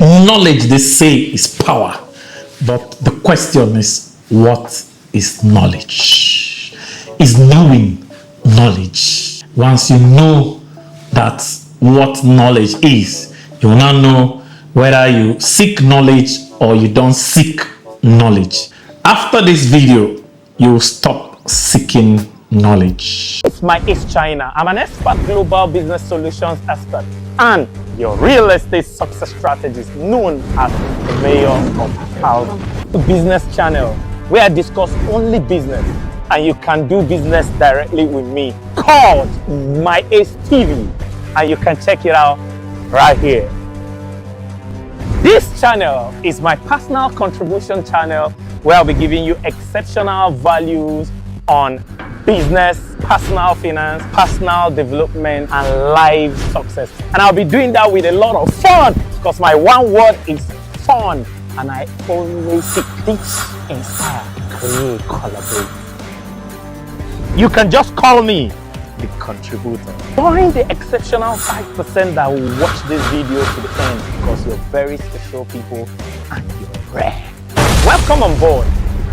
Knowledge, they say, is power. But the question is, what is knowledge? Is knowing knowledge? Once you know that what knowledge is, you will now know whether you seek knowledge or you don't seek knowledge. After this video, you will stop seeking knowledge. It's my East China. I'm an expert global business solutions expert and your real estate success strategist known as the mayor of House, the business channel where I discuss only business and you can do business directly with me, called My Ace TV, and you can check it out right here. This channel is my personal contribution channel where I'll be giving you exceptional values on business, personal finance, personal development, and life success. And I'll be doing that with a lot of fun because my one word is fun. And I always seek, teach, inspire, create, collaborate. You can just call me the contributor. Join the exceptional 5% that will watch this video to the end because you're very special people and you're rare. Welcome on board.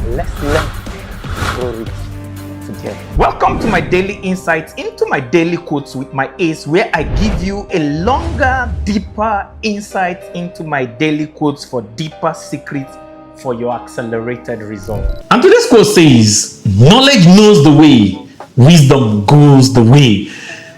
Let's learn to grow rich together. Welcome to my daily insights into my daily quotes with my ace, where I give you a longer, deeper insight into my daily quotes for deeper secrets for your accelerated result. And today's quote says, knowledge knows the way, wisdom goes the way.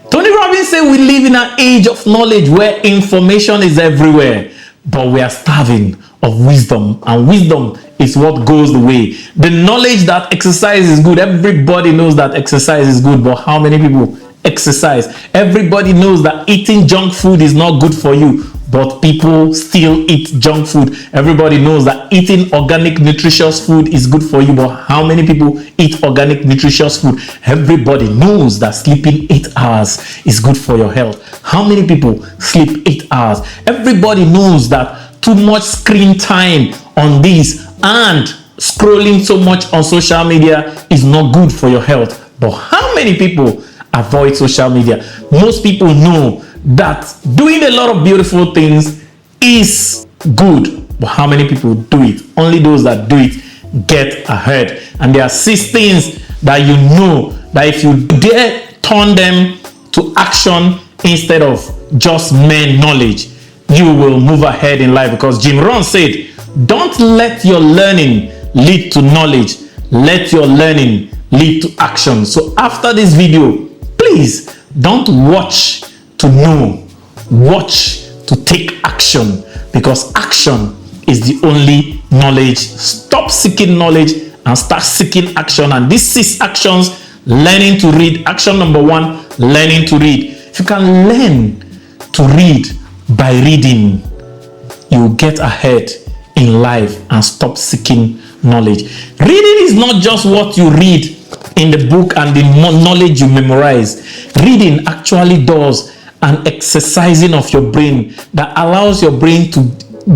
Tony Robbins said we live in an age of knowledge where information is everywhere, but we are starving of wisdom, and wisdom is what goes the way. The knowledge that exercise is good. Everybody knows that exercise is good, but how many people exercise? Everybody knows that eating junk food is not good for you, but people still eat junk food. Everybody knows that eating organic, nutritious food is good for you, but how many people eat organic, nutritious food? Everybody knows that sleeping 8 hours is good for your health. How many people sleep 8 hours? Everybody knows that too much screen time on this and scrolling so much on social media is not good for your health. But how many people avoid social media? Most people know that doing a lot of beautiful things is good, but how many people do it? Only those that do it get ahead. And there are 6 things that you know that if you dare turn them to action instead of just mere knowledge, you will move ahead in life. Because Jim Rohn said, don't let your learning lead to knowledge, let your learning lead to action. So after this video, please don't watch to know, watch to take action, because action is the only knowledge. Stop seeking knowledge and start seeking action. And these 6 actions: learning to read. Action number 1, learning to read. If you can learn to read by reading, you get ahead in life and stop seeking knowledge. Reading is not just what you read in the book and the knowledge you memorize. Reading actually does an exercising of your brain that allows your brain to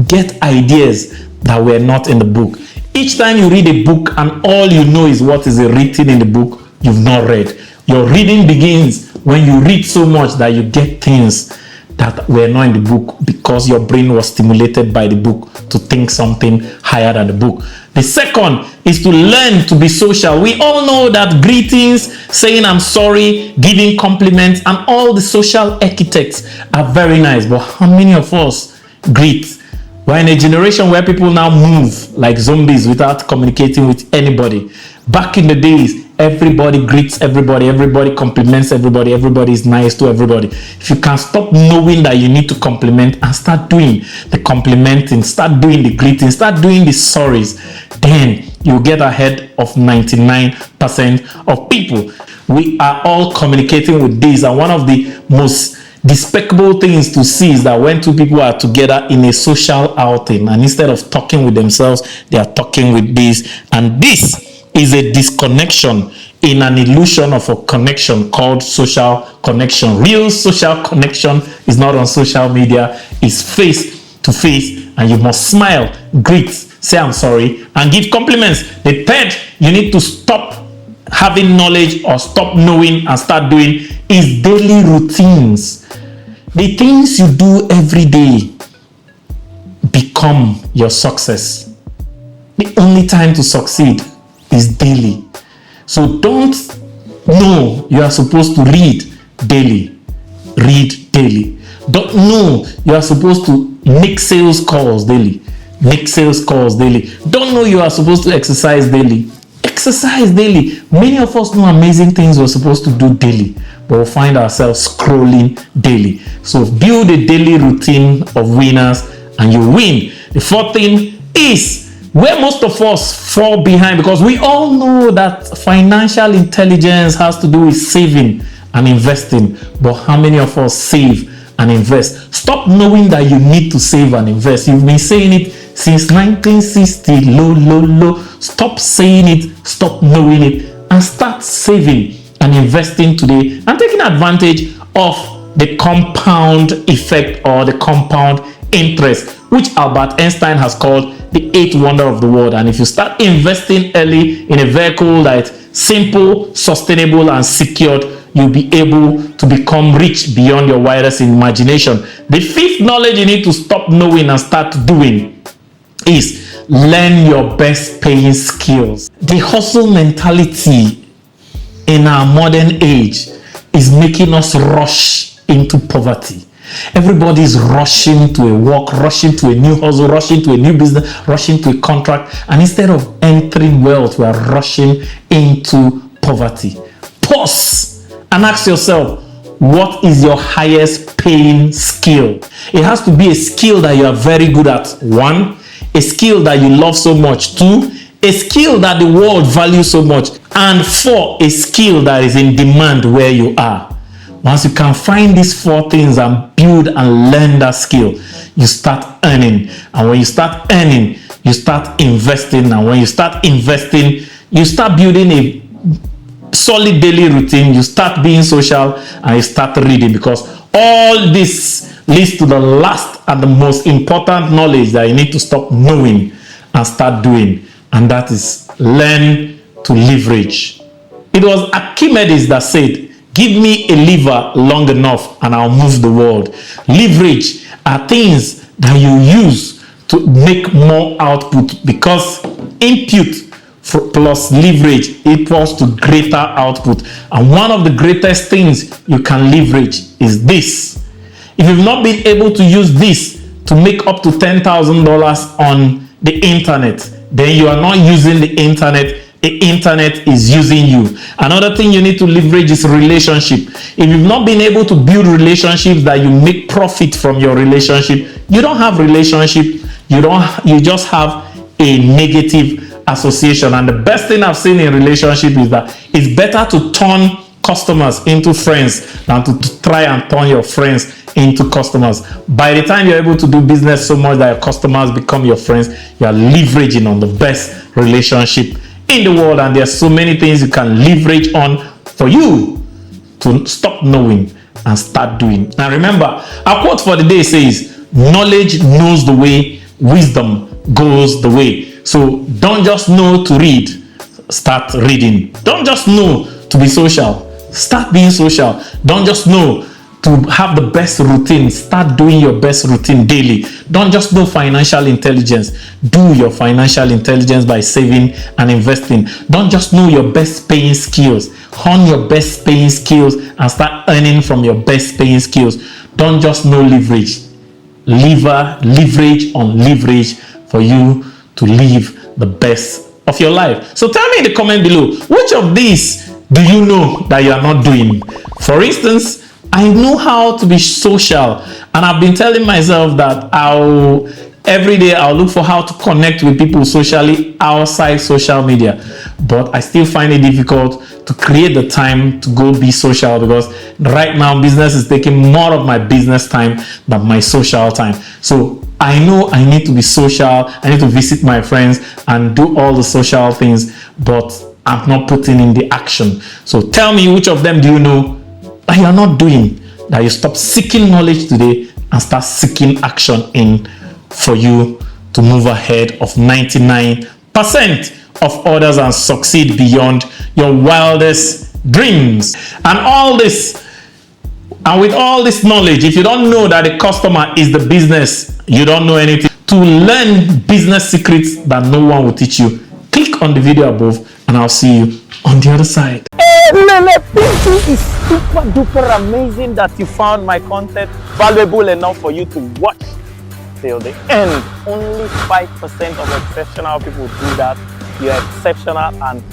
get ideas that were not in the book. Each time you read a book and all you know is what is written in the book, you've not read. Your reading begins when you read so much that you get things that were not in the book because your brain was stimulated by the book to think something higher than the book. The second is to learn to be social. We all know that greetings, saying I'm sorry, giving compliments, and all the social etiquettes are very nice. But how many of us greet? We're in a generation where people now move like zombies without communicating with anybody. Back in the days, everybody greets everybody, everybody compliments everybody, everybody is nice to everybody. If you can stop knowing that you need to compliment and start doing the complimenting, start doing the greeting, start doing the sorries, then you'll get ahead of 99% of people. We are all communicating with this, and one of the most despicable things to see is that when 2 people are together in a social outing, and instead of talking with themselves, they are talking with this, and this is a disconnection in an illusion of a connection called social connection. Real social connection is not on social media, it's face to face, and you must smile, greet, say I'm sorry, and give compliments. The third, you need to stop having knowledge or stop knowing and start doing is daily routines. The things you do every day become your success. The only time to succeed is daily. So don't know you are supposed to read daily. Read daily. Don't know you are supposed to make sales calls daily. Make sales calls daily. Don't know you are supposed to exercise daily. Exercise daily. Many of us know amazing things we're supposed to do daily, but we'll find ourselves scrolling daily. So build a daily routine of winners and you win. The fourth thing is where most of us fall behind, because we all know that financial intelligence has to do with saving and investing, but how many of us save and invest? Stop knowing that you need to save and invest. You've been saying it since 1960, low. Stop saying it, stop knowing it, and start saving and investing today and taking advantage of the compound effect or the compound interest, which Albert Einstein has called the eighth wonder of the world. And if you start investing early in a vehicle that's simple, sustainable, and secured, you'll be able to become rich beyond your wildest imagination. The fifth knowledge you need to stop knowing and start doing is learn your best paying skills. The hustle mentality in our modern age is making us rush into poverty. Everybody is rushing to a work, rushing to a new hustle, rushing to a new business, rushing to a contract, and instead of entering wealth, we are rushing into poverty. Pause and ask yourself, what is your highest paying skill? It has to be a skill that you are very good at. 1, a skill that you love so much. 2, a skill that the world values so much. And 4, a skill that is in demand where you are. Once you can find these 4 things and build and learn that skill, you start earning. And when you start earning, you start investing. And when you start investing, you start building a solid daily routine. You start being social and you start reading, because all this leads to the last and the most important knowledge that you need to stop knowing and start doing. And that is learn to leverage. It was Archimedes that said, give me a lever long enough and I'll move the world. Leverage are things that you use to make more output, because input plus leverage equals to greater output. And one of the greatest things you can leverage is this. If you've not been able to use this to make up to $10,000 on the internet, then you are not using the internet. The internet is using you. Another thing you need to leverage is relationship. If you've not been able to build relationships that you make profit from your relationship, you don't have relationship. You just have a negative association. And the best thing I've seen in relationship is that it's better to turn customers into friends than to try and turn your friends into customers. By the time you're able to do business so much that your customers become your friends, you are leveraging on the best relationship in the world. And there's so many things you can leverage on for you to stop knowing and start doing. Now remember, our quote for the day says, knowledge knows the way, wisdom goes the way. So don't just know to read, start reading. Don't just know to be social, start being social. Don't just know to have the best routine, start doing your best routine daily. Don't just know financial intelligence, do your financial intelligence by saving and investing. Don't just know your best paying skills, hone your best paying skills and start earning from your best paying skills. Don't just know leverage, leverage on leverage for you to live the best of your life. So tell me in the comment below, which of these do you know that you are not doing? For instance, I know how to be social, and I've been telling myself that every day I'll look for how to connect with people socially outside social media, but I still find it difficult to create the time to go be social, because right now business is taking more of my business time than my social time. So I know I need to be social, I need to visit my friends and do all the social things, but I'm not putting in the action. So tell me, which of them do you know that you are not doing, that you stop seeking knowledge today and start seeking action in for you to move ahead of 99% of others and succeed beyond your wildest dreams. And all this, and with all this knowledge, if you don't know that the customer is the business, you don't know anything. to learn business secrets that no one will teach you, click on the video above and I'll see you on the other side. Hey, Lele, Pinky is super duper amazing that you found my content valuable enough for you to watch till the end. Only 5% of exceptional people do that. You're exceptional and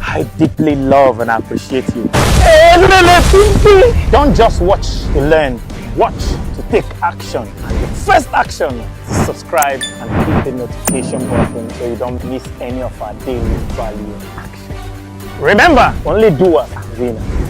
I deeply love and appreciate you. Hey, Lele, Pinky! Don't just watch to learn, watch to take action. And the first action is subscribe and hit the notification button so you don't miss any of our daily value action. Remember, only doers are winners.